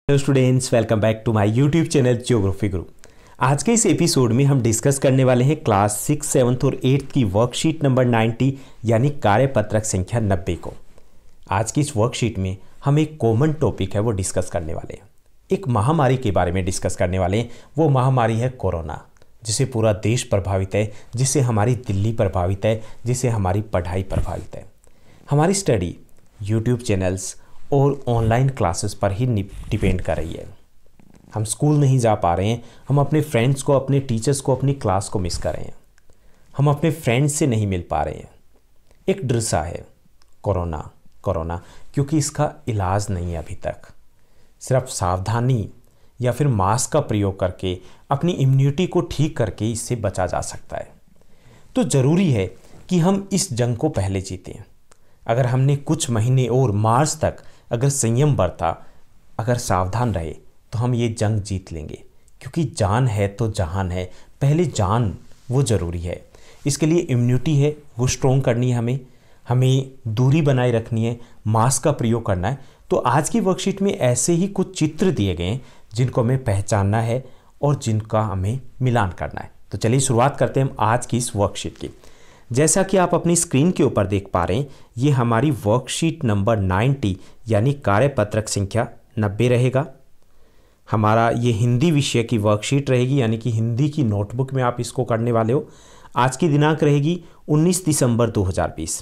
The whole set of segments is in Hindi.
Hello students, welcome back to my YouTube channel geography guru. आज के इस एपिसोड में हम डिस्कस करने वाले हैं क्लास 6, 7 और 8 की वर्कशीट नंबर 90 यानी कार्यपत्रक संख्या 90 को। आज की इस वर्कशीट में हम एक कॉमन टॉपिक है वो डिस्कस करने वाले हैं। एक महामारी के बारे में डिस्कस करने वाले हैं। वो महामारी है कोरोना, जिससे पूरा देश प्रभावित है, जिससे हमारी दिल्ली प्रभावित है, जिससे हमारी पढ़ाई प्रभावित है। हमारी स्टडी यूट्यूब चैनल्स और ऑनलाइन क्लासेस पर ही डिपेंड कर रही है। हम स्कूल नहीं जा पा रहे हैं, हम अपने फ्रेंड्स को, अपने टीचर्स को, अपनी क्लास को मिस कर रहे हैं, हम अपने फ्रेंड्स से नहीं मिल पा रहे हैं। एक डर सा है कोरोना, क्योंकि इसका इलाज नहीं है अभी तक। सिर्फ सावधानी या फिर मास्क का प्रयोग करके अपनी इम्यूनिटी को ठीक करके इससे बचा जा सकता है। तो ज़रूरी है कि हम इस जंग को पहले जीतें। अगर हमने कुछ महीने और मार्च तक अगर संयम बरता, अगर सावधान रहे, तो हम ये जंग जीत लेंगे। क्योंकि जान है तो जहान है, पहले जान वो ज़रूरी है। इसके लिए इम्यूनिटी है वो स्ट्रॉन्ग करनी है, हमें दूरी बनाए रखनी है, मास्क का प्रयोग करना है। तो आज की वर्कशीट में ऐसे ही कुछ चित्र दिए गए हैं जिनको हमें पहचानना है और जिनका हमें मिलान करना है। तो चलिए शुरुआत करते हैं हम आज की इस वर्कशीट की। जैसा कि आप अपनी स्क्रीन के ऊपर देख पा रहे हैं, ये हमारी वर्कशीट नंबर 90 यानी कार्यपत्रक संख्या 90 रहेगा। हमारा ये हिंदी विषय की वर्कशीट रहेगी, यानी कि हिंदी की नोटबुक में आप इसको करने वाले हो। आज की दिनांक रहेगी 19 दिसंबर 2020।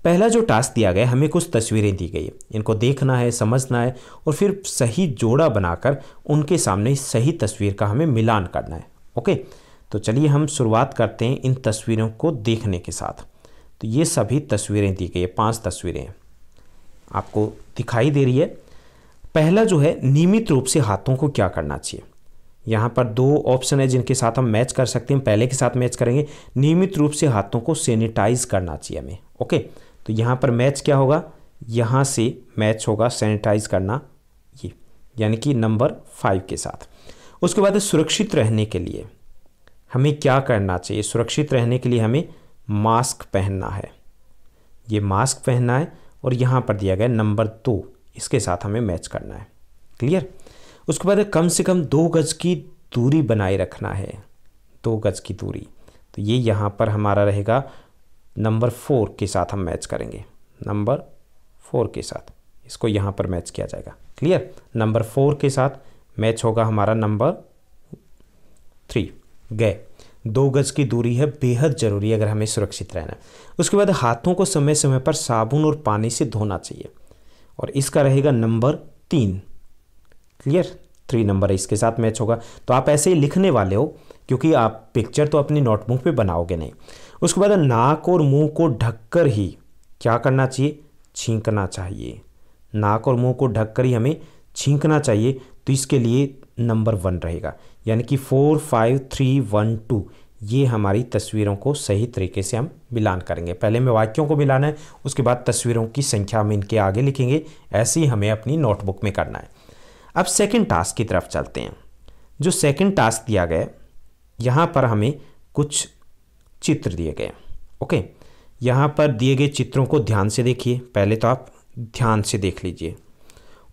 पहला जो टास्क दिया गया, हमें कुछ तस्वीरें दी गई है, इनको देखना है, समझना है और फिर सही जोड़ा बनाकर उनके सामने सही तस्वीर का हमें मिलान करना है। ओके, तो चलिए हम शुरुआत करते हैं इन तस्वीरों को देखने के साथ। तो ये सभी तस्वीरें दी गई है, 5 तस्वीरें आपको दिखाई दे रही है। पहला जो है, नियमित रूप से हाथों को क्या करना चाहिए। यहाँ पर 2 ऑप्शन है जिनके साथ हम मैच कर सकते हैं। पहले के साथ मैच करेंगे, नियमित रूप से हाथों को सैनिटाइज करना चाहिए हमें। ओके, तो यहाँ पर मैच क्या होगा, यहाँ से मैच होगा सैनिटाइज करना, ये यानी कि नंबर 5 के साथ। उसके बाद सुरक्षित रहने के लिए हमें क्या करना चाहिए। सुरक्षित रहने के लिए हमें मास्क पहनना है, ये मास्क पहनना है और यहाँ पर दिया गया नंबर 2, इसके साथ हमें मैच करना है। क्लियर। उसके बाद कम से कम 2 गज की दूरी बनाए रखना है, 2 गज की दूरी। तो ये यहाँ पर हमारा रहेगा नंबर 4 के साथ हम मैच करेंगे, नंबर 4 के साथ इसको यहाँ पर मैच किया जाएगा। क्लियर। नंबर 4 के साथ मैच होगा हमारा नंबर 3 गए। 2 गज की दूरी है, बेहद ज़रूरी है अगर हमें सुरक्षित रहना है। उसके बाद हाथों को समय समय पर साबुन और पानी से धोना चाहिए और इसका रहेगा नंबर 3। क्लियर, 3 नंबर है, इसके साथ मैच होगा। तो आप ऐसे ही लिखने वाले हो, क्योंकि आप पिक्चर तो अपनी नोटबुक पे बनाओगे नहीं। उसके बाद नाक और मुंह को ढककर ही क्या करना चाहिए, छींकना चाहिए। नाक और मुंह को ढककर ही हमें छींकना चाहिए। तो इसके लिए नंबर 1 रहेगा, यानी कि 4, 5, 3, 1, 2। ये हमारी तस्वीरों को सही तरीके से हम मिलान करेंगे। पहले में वाक्यों को मिलाना है, उसके बाद तस्वीरों की संख्या हम इनके आगे लिखेंगे। ऐसे ही हमें अपनी नोटबुक में करना है। अब सेकंड टास्क की तरफ चलते हैं। जो सेकंड टास्क दिया गया, यहाँ पर हमें कुछ चित्र दिए गए। ओके, यहाँ पर दिए गए चित्रों को ध्यान से देखिए। पहले तो आप ध्यान से देख लीजिए,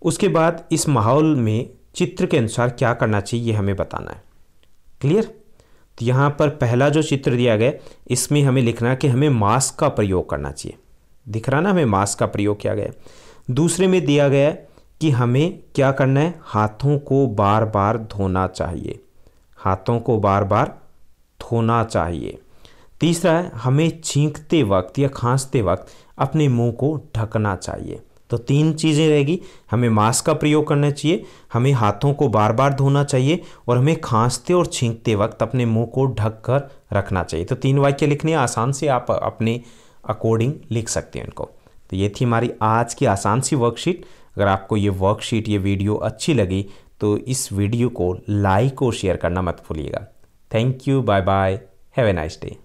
उसके बाद इस माहौल में चित्र के अनुसार क्या करना चाहिए ये हमें बताना है। क्लियर। तो यहाँ पर पहला जो चित्र दिया गया, इसमें हमें लिखना है कि हमें मास्क का प्रयोग करना चाहिए। दिख रहा ना, हमें मास्क का प्रयोग किया गया। दूसरे में दिया गया कि हमें क्या करना है, हाथों को बार बार धोना चाहिए, हाथों को बार बार धोना चाहिए। तीसरा है, हमें छींकते वक्त या खांसते वक्त अपने मुंह को ढकना चाहिए। तो 3 चीज़ें रहेगी, हमें मास्क का प्रयोग करना चाहिए, हमें हाथों को बार बार धोना चाहिए और हमें खांसते और छींकते वक्त अपने मुंह को ढक कर रखना चाहिए। तो 3 वाक्य लिखने आसान से आप अपने अकॉर्डिंग लिख सकते हैं इनको। तो ये थी हमारी आज की आसान सी वर्कशीट। अगर आपको ये वर्कशीट, ये वीडियो अच्छी लगी तो इस वीडियो को लाइक और शेयर करना मत भूलिएगा। Thank you, bye bye, have a nice day.